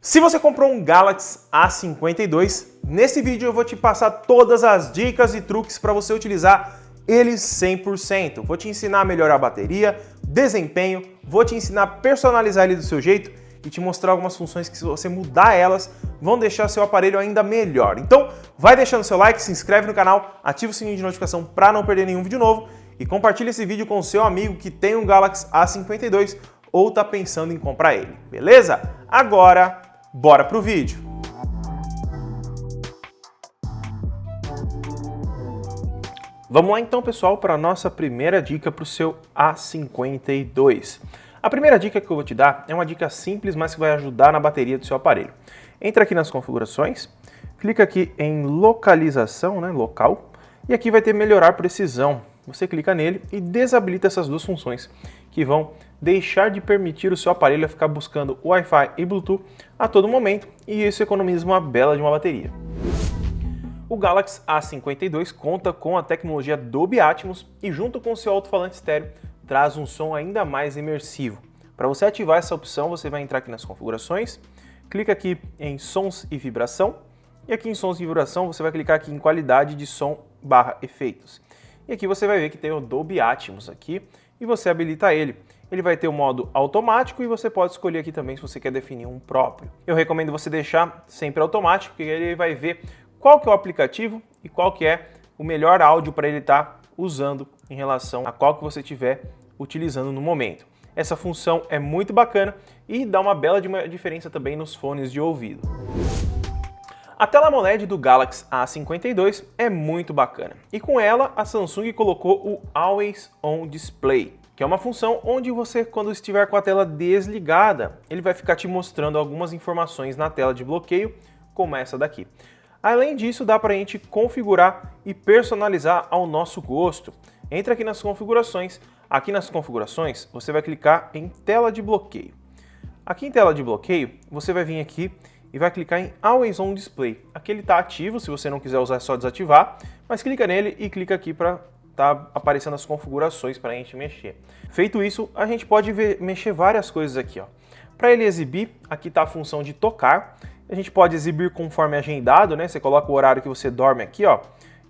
Se você comprou um Galaxy A52, nesse vídeo eu vou te passar todas as dicas e truques para você utilizar ele 100%. Vou te ensinar a melhorar a bateria, desempenho, vou te ensinar a personalizar ele do seu jeito e te mostrar algumas funções que, se você mudar elas, vão deixar seu aparelho ainda melhor. Então, vai deixando seu like, se inscreve no canal, ativa o sininho de notificação para não perder nenhum vídeo novo e compartilha esse vídeo com o seu amigo que tem um Galaxy A52 ou está pensando em comprar ele, beleza? Agora, bora pro vídeo! Vamos lá então, pessoal, para a nossa primeira dica para o seu A52. A primeira dica que eu vou te dar é uma dica simples, mas que vai ajudar na bateria do seu aparelho. Entra aqui nas configurações, clica aqui em localização, local, e aqui vai ter melhorar precisão. Você clica nele e desabilita essas duas funções que vão deixar de permitir o seu aparelho a ficar buscando Wi-Fi e Bluetooth a todo momento, e isso economiza uma bela de uma bateria. O Galaxy A52 conta com a tecnologia Dolby Atmos e, junto com o seu alto-falante estéreo, traz um som ainda mais imersivo. Para você ativar essa opção, você vai entrar aqui nas configurações, clica aqui em Sons e Vibração, e aqui em Sons e Vibração você vai clicar aqui em Qualidade de Som / Efeitos. E aqui você vai ver que tem o Dolby Atmos aqui, e você habilita ele. Ele vai ter o modo automático e você pode escolher aqui também se você quer definir um próprio. Eu recomendo você deixar sempre automático, porque ele vai ver qual que é o aplicativo e qual que é o melhor áudio para ele estar usando em relação a qual que você estiver utilizando no momento. Essa função é muito bacana e dá uma bela de uma diferença também nos fones de ouvido. A tela AMOLED do Galaxy A52 é muito bacana e com ela a Samsung colocou o Always On Display, que é uma função onde você, quando estiver com a tela desligada, ele vai ficar te mostrando algumas informações na tela de bloqueio, como essa daqui. Além disso, dá para a gente configurar e personalizar ao nosso gosto. Entra aqui nas configurações. Aqui nas configurações, você vai clicar em tela de bloqueio. Aqui em tela de bloqueio, você vai vir aqui e vai clicar em Always On Display. Aqui ele está ativo, se você não quiser usar é só desativar, mas clica nele e clica aqui para tá aparecendo as configurações para a gente mexer. Feito isso, a gente pode mexer várias coisas aqui, ó. Para ele exibir, aqui está a função de tocar. A gente pode exibir conforme agendado, Você coloca o horário que você dorme aqui, ó,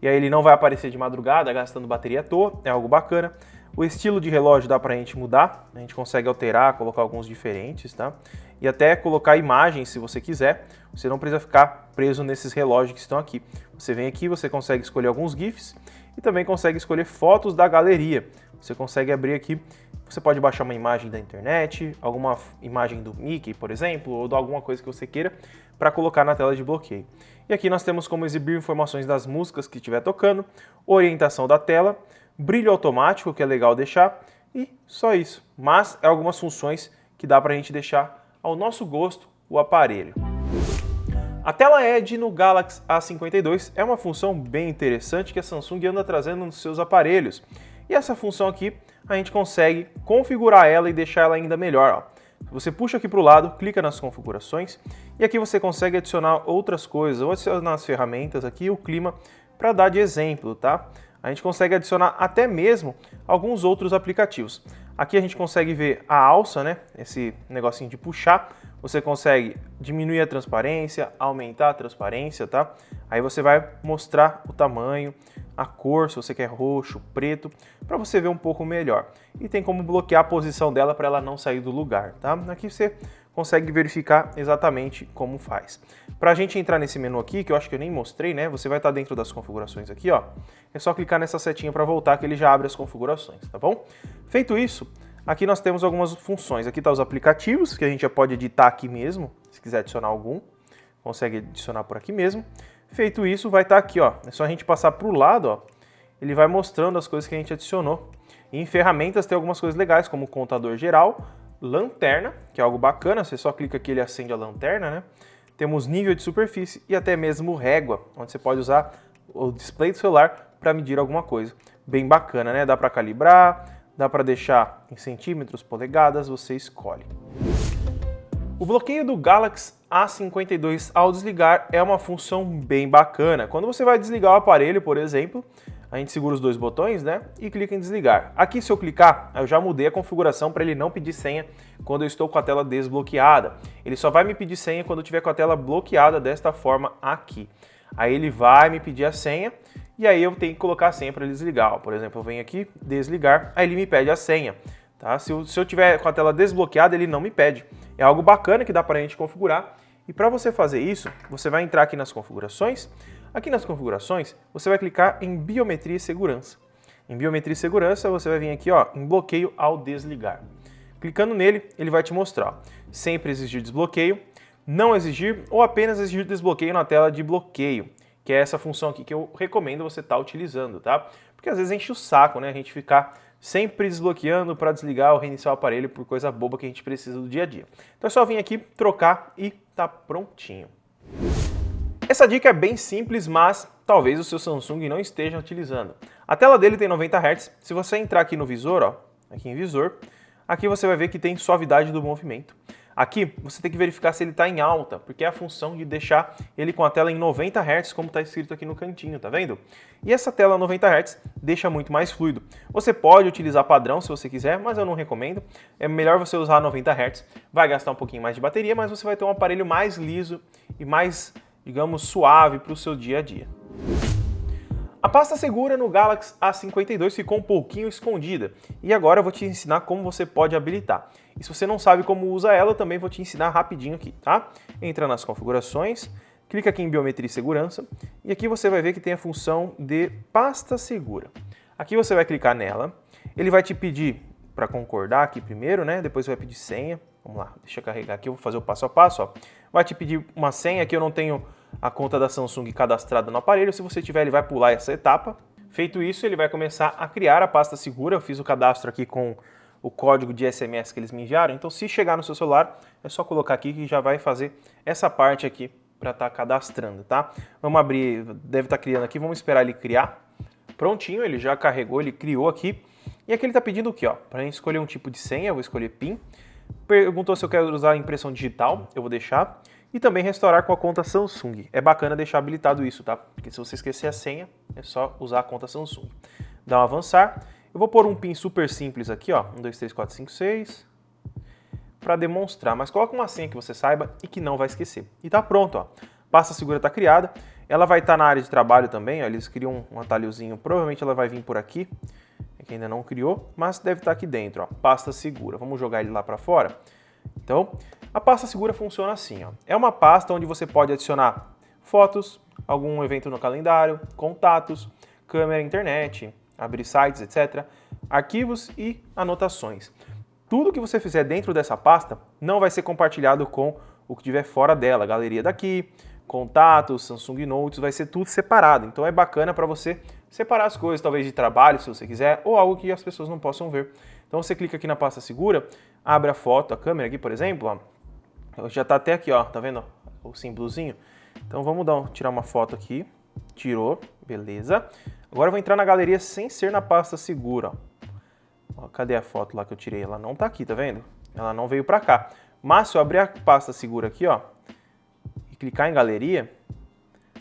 e aí ele não vai aparecer de madrugada, gastando bateria à toa, é algo bacana. O estilo de relógio dá pra gente mudar, a gente consegue alterar, colocar alguns diferentes, tá? E até colocar imagens se você quiser, você não precisa ficar preso nesses relógios que estão aqui. Você vem aqui, você consegue escolher alguns GIFs e também consegue escolher fotos da galeria. Você consegue abrir aqui, você pode baixar uma imagem da internet, alguma imagem do Mickey, por exemplo, ou de alguma coisa que você queira para colocar na tela de bloqueio. E aqui nós temos como exibir informações das músicas que estiver tocando, orientação da tela, brilho automático, que é legal deixar, e só isso. Mas é algumas funções que dá para a gente deixar ao nosso gosto o aparelho. A tela LED no Galaxy A52 é uma função bem interessante que a Samsung anda trazendo nos seus aparelhos. E essa função aqui, a gente consegue configurar ela e deixar ela ainda melhor. Ó. Você puxa aqui para o lado, clica nas configurações e aqui você consegue adicionar outras coisas, ou adicionar as ferramentas aqui, o clima, para dar de exemplo, tá? A gente consegue adicionar até mesmo alguns outros aplicativos. Aqui a gente consegue ver a alça, Esse negocinho de puxar. Você consegue diminuir a transparência, aumentar a transparência, tá? Aí você vai mostrar o tamanho, a cor, se você quer roxo, preto, para você ver um pouco melhor. E tem como bloquear a posição dela para ela não sair do lugar, tá? Aqui você consegue verificar exatamente como faz. Para a gente entrar nesse menu aqui, que eu acho que eu nem mostrei, Você vai estar dentro das configurações aqui, ó. É só clicar nessa setinha para voltar que ele já abre as configurações, tá bom? Feito isso, aqui nós temos algumas funções. Aqui tá os aplicativos, que a gente já pode editar aqui mesmo, se quiser adicionar algum, consegue adicionar por aqui mesmo. Feito isso, vai estar aqui, ó. É só a gente passar para o lado, ó. Ele vai mostrando as coisas que a gente adicionou. E em ferramentas tem algumas coisas legais, como contador geral, lanterna, que é algo bacana, você só clica aqui e ele acende a lanterna, Temos nível de superfície e até mesmo régua, onde você pode usar o display do celular para medir alguma coisa. Bem bacana, Dá para calibrar, dá para deixar em centímetros, polegadas, você escolhe. O bloqueio do Galaxy A52 ao desligar é uma função bem bacana. Quando você vai desligar o aparelho, por exemplo, a a gente segura os dois botões, né, e clica em desligar. Aqui, se eu clicar, eu já mudei a configuração para ele não pedir senha quando eu estou com a tela desbloqueada. Ele só vai me pedir senha quando eu tiver com a tela bloqueada desta forma aqui. Aí ele vai me pedir a senha e aí eu tenho que colocar a senha para ele desligar. Por exemplo, eu venho aqui, desligar, aí ele me pede a senha. Tá? Se eu tiver com a tela desbloqueada, ele não me pede. É algo bacana que dá para a gente configurar. E para você fazer isso, você vai entrar aqui nas configurações. Aqui nas configurações, você vai clicar em Biometria e Segurança. Em Biometria e Segurança, você vai vir aqui ó, em Bloqueio ao desligar. Clicando nele, ele vai te mostrar ó, sempre exigir desbloqueio, não exigir ou apenas exigir desbloqueio na tela de bloqueio, que é essa função aqui que eu recomendo você estar utilizando, tá? Porque às vezes enche o saco, né? A gente ficar sempre desbloqueando para desligar ou reiniciar o aparelho por coisa boba que a gente precisa do dia a dia. Então é só vir aqui, trocar e tá prontinho. Essa dica é bem simples, mas talvez o seu Samsung não esteja utilizando. A tela dele tem 90 Hz. Se você entrar aqui no visor, ó, aqui em visor, aqui você vai ver que tem suavidade do movimento. Aqui você tem que verificar se ele está em alta, porque é a função de deixar ele com a tela em 90 Hz, como está escrito aqui no cantinho, tá vendo? E essa tela 90 Hz deixa muito mais fluido. Você pode utilizar padrão se você quiser, mas eu não recomendo. É melhor você usar 90 Hz, vai gastar um pouquinho mais de bateria, mas você vai ter um aparelho mais liso e mais, digamos, suave para o seu dia a dia. A pasta segura no Galaxy A52 ficou um pouquinho escondida e agora eu vou te ensinar como você pode habilitar. E se você não sabe como usa ela, eu também vou te ensinar rapidinho aqui, tá? Entra nas configurações, clica aqui em Biometria e Segurança e aqui você vai ver que tem a função de pasta segura. Aqui você vai clicar nela, ele vai te pedir para concordar aqui primeiro, né? Depois vai pedir senha. Vamos lá, deixa eu carregar aqui, eu vou fazer o passo a passo, ó. Vai te pedir uma senha, aqui eu não tenho a conta da Samsung cadastrada no aparelho, se você tiver ele vai pular essa etapa. Feito isso, ele vai começar a criar a pasta segura, eu fiz o cadastro aqui com o código de SMS que eles me enviaram, então se chegar no seu celular, é só colocar aqui que já vai fazer essa parte aqui para estar cadastrando, tá? Vamos abrir, deve estar criando aqui, vamos esperar ele criar. Prontinho, ele já carregou, ele criou aqui. E aqui ele está pedindo o quê? Para a gente escolher um tipo de senha, eu vou escolher PIN. Perguntou se eu quero usar impressão digital, eu vou deixar. E também restaurar com a conta Samsung. É bacana deixar habilitado isso, tá? Porque se você esquecer a senha, é só usar a conta Samsung. Dá um avançar. Eu vou pôr um PIN super simples aqui, ó. 1, 2, 3, 4, 5, 6. Para demonstrar. Mas coloca uma senha que você saiba e que não vai esquecer. E tá pronto, ó. Pasta segura está criada. Ela vai estar na área de trabalho também, ó. Eles criam um atalhozinho. Provavelmente ela vai vir por aqui. Que ainda não criou, mas deve estar aqui dentro, ó. Pasta segura. Vamos jogar ele lá para fora? Então, a pasta segura funciona assim, ó. É uma pasta onde você pode adicionar fotos, algum evento no calendário, contatos, câmera, internet, abrir sites, etc., arquivos e anotações. Tudo que você fizer dentro dessa pasta não vai ser compartilhado com o que tiver fora dela. Galeria daqui, contatos, Samsung Notes, vai ser tudo separado. Então é bacana para você separar as coisas, talvez de trabalho, se você quiser, ou algo que as pessoas não possam ver. Então você clica aqui na pasta segura, abre a foto, a câmera aqui, por exemplo, ó, já está até aqui, ó, tá vendo o símbolozinho? Então vamos tirar uma foto aqui, tirou, beleza. Agora eu vou entrar na galeria sem ser na pasta segura, ó. Cadê a foto lá que eu tirei? Ela não tá aqui, tá vendo? Ela não veio para cá. Mas se eu abrir a pasta segura aqui, ó, e clicar em galeria,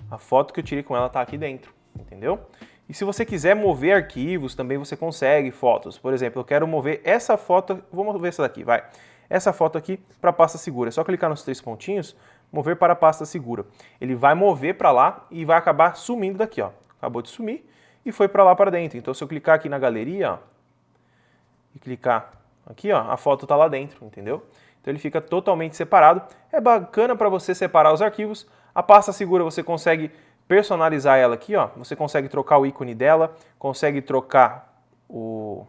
a foto que eu tirei com ela tá aqui dentro, entendeu? E se você quiser mover arquivos, também você consegue fotos. Por exemplo, eu quero mover essa foto, vou mover essa daqui, vai. Essa foto aqui para a pasta segura. É só clicar nos 3 pontinhos, mover para a pasta segura. Ele vai mover para lá e vai acabar sumindo daqui, ó. Acabou de sumir e foi para lá para dentro. Então se eu clicar aqui na galeria, ó, e clicar aqui, ó, a foto tá lá dentro, entendeu? Então ele fica totalmente separado. É bacana para você separar os arquivos. A pasta segura você consegue personalizar ela aqui, ó. Você consegue trocar o ícone dela, consegue trocar o...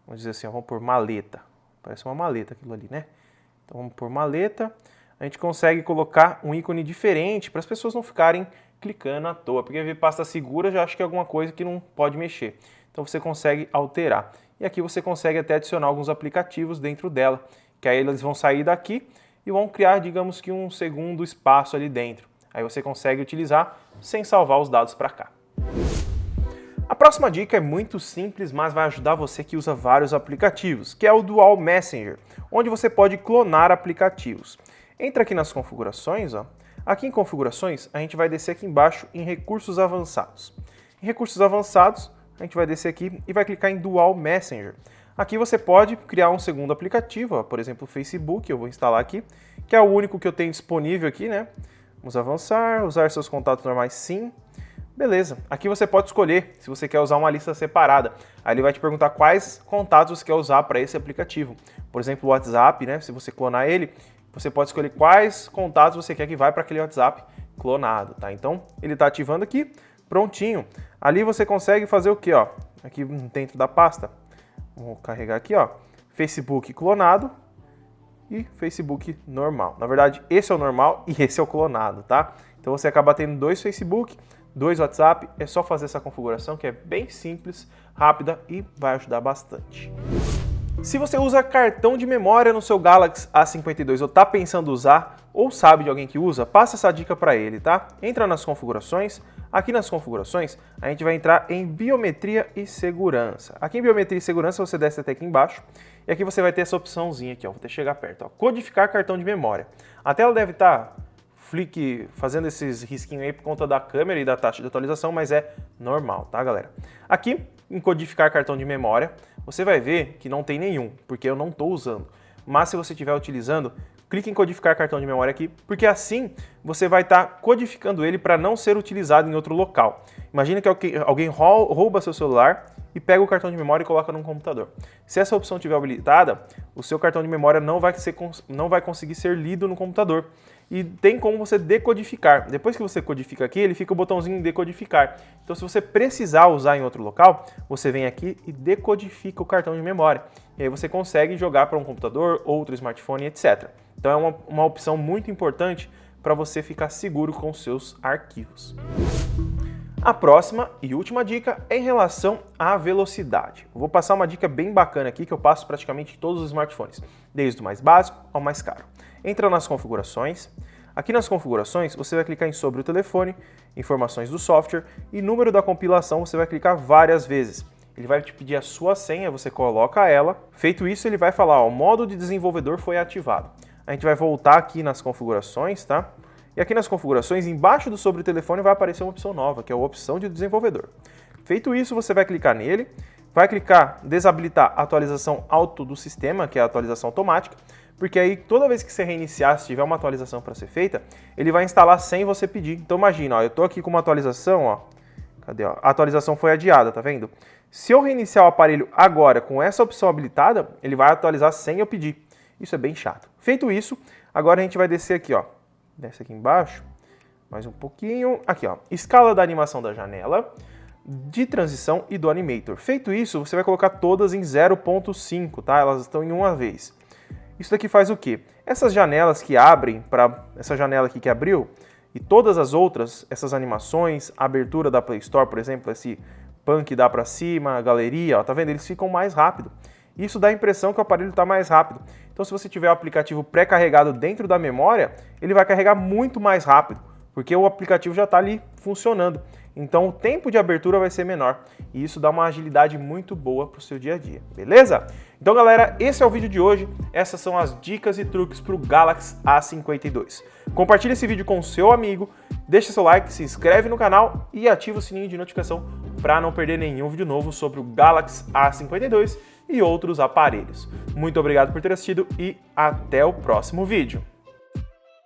Vamos dizer assim, ó, vamos por maleta. Parece uma maleta aquilo ali, né? Então vamos por maleta. A gente consegue colocar um ícone diferente para as pessoas não ficarem clicando à toa. Porque ver pasta segura já acho que é alguma coisa que não pode mexer. Então você consegue alterar. E aqui você consegue até adicionar alguns aplicativos dentro dela. Que aí eles vão sair daqui e vão criar, digamos que um segundo espaço ali dentro. Aí você consegue utilizar sem salvar os dados para cá. A próxima dica é muito simples, mas vai ajudar você que usa vários aplicativos, que é o Dual Messenger, onde você pode clonar aplicativos. Entra aqui nas configurações, ó. Aqui em configurações, a gente vai descer aqui embaixo em recursos avançados. Em recursos avançados, a gente vai descer aqui e vai clicar em Dual Messenger. Aqui você pode criar um segundo aplicativo, ó, por exemplo, o Facebook, eu vou instalar aqui, que é o único que eu tenho disponível aqui, né? Vamos avançar, usar seus contatos normais, sim. Beleza, aqui você pode escolher se você quer usar uma lista separada. Aí ele vai te perguntar quais contatos você quer usar para esse aplicativo. Por exemplo, o WhatsApp, né? Se você clonar ele, você pode escolher quais contatos você quer que vá para aquele WhatsApp clonado, tá? Então, ele está ativando aqui, prontinho. Ali você consegue fazer o quê, ó? Aqui dentro da pasta. Vou carregar aqui, ó, Facebook clonado e Facebook normal. Na verdade, esse é o normal e esse é o clonado, tá? Então você acaba tendo 2 Facebook, 2 WhatsApp, é só fazer essa configuração que é bem simples, rápida e vai ajudar bastante. Se você usa cartão de memória no seu Galaxy A52 ou tá pensando usar ou sabe de alguém que usa, passa essa dica para ele, tá? Entra nas configurações. Aqui nas configurações, a gente vai entrar em biometria e segurança. Aqui em biometria e segurança você desce até aqui embaixo e aqui você vai ter essa opçãozinha aqui, ó, vou até chegar perto, ó, codificar cartão de memória. A tela deve estar fazendo esses risquinhos aí por conta da câmera e da taxa de atualização, mas é normal, tá, galera? Aqui em codificar cartão de memória, você vai ver que não tem nenhum, porque eu não estou usando. Mas se você estiver utilizando, clique em codificar cartão de memória aqui, porque assim você vai estar codificando ele para não ser utilizado em outro local. Imagina que alguém rouba seu celular e pega o cartão de memória e coloca num computador. Se essa opção estiver habilitada, o seu cartão de memória não vai conseguir ser lido no computador. E tem como você decodificar. Depois que você codifica aqui, ele fica o botãozinho decodificar. Então, se você precisar usar em outro local, você vem aqui e decodifica o cartão de memória. E aí você consegue jogar para um computador, outro smartphone, etc. Então, é uma opção muito importante para você ficar seguro com os seus arquivos. A próxima e última dica é em relação à velocidade. Eu vou passar uma dica bem bacana aqui que eu passo praticamente em todos os smartphones, desde o mais básico ao mais caro. Entra nas configurações. Aqui nas configurações você vai clicar em sobre o telefone, informações do software e número da compilação você vai clicar várias vezes. Ele vai te pedir a sua senha, você coloca ela. Feito isso, ele vai falar, ó, o modo de desenvolvedor foi ativado. A gente vai voltar aqui nas configurações, tá? E aqui nas configurações, embaixo do sobre o telefone vai aparecer uma opção nova, que é a opção de desenvolvedor. Feito isso, você vai clicar nele, vai clicar desabilitar a atualização auto do sistema, que é a atualização automática, porque aí toda vez que você reiniciar, se tiver uma atualização para ser feita, ele vai instalar sem você pedir. Então imagina, ó, eu estou aqui com uma atualização, ó, cadê? Ó? A atualização foi adiada, tá vendo? Se eu reiniciar o aparelho agora com essa opção habilitada, ele vai atualizar sem eu pedir. Isso é bem chato. Feito isso, agora a gente vai descer aqui, ó. Desce aqui embaixo, mais um pouquinho. Aqui, ó, escala da animação da janela, de transição e do animator. Feito isso, você vai colocar todas em 0.5, tá? Elas estão em uma vez. Isso daqui faz o quê? Essas janelas que abrem, para essa janela aqui que abriu, e todas as outras, essas animações, a abertura da Play Store, por exemplo, esse pan que dá para cima, a galeria, ó, tá vendo? Eles ficam mais rápido. Isso dá a impressão que o aparelho está mais rápido. Então, se você tiver o aplicativo pré-carregado dentro da memória, ele vai carregar muito mais rápido, porque o aplicativo já está ali funcionando. Então, o tempo de abertura vai ser menor e isso dá uma agilidade muito boa para o seu dia a dia, beleza? Então, galera, esse é o vídeo de hoje. Essas são as dicas e truques para o Galaxy A52. Compartilhe esse vídeo com o seu amigo, deixa seu like, se inscreve no canal e ativa o sininho de notificação para não perder nenhum vídeo novo sobre o Galaxy A52 e outros aparelhos. Muito obrigado por ter assistido e até o próximo vídeo.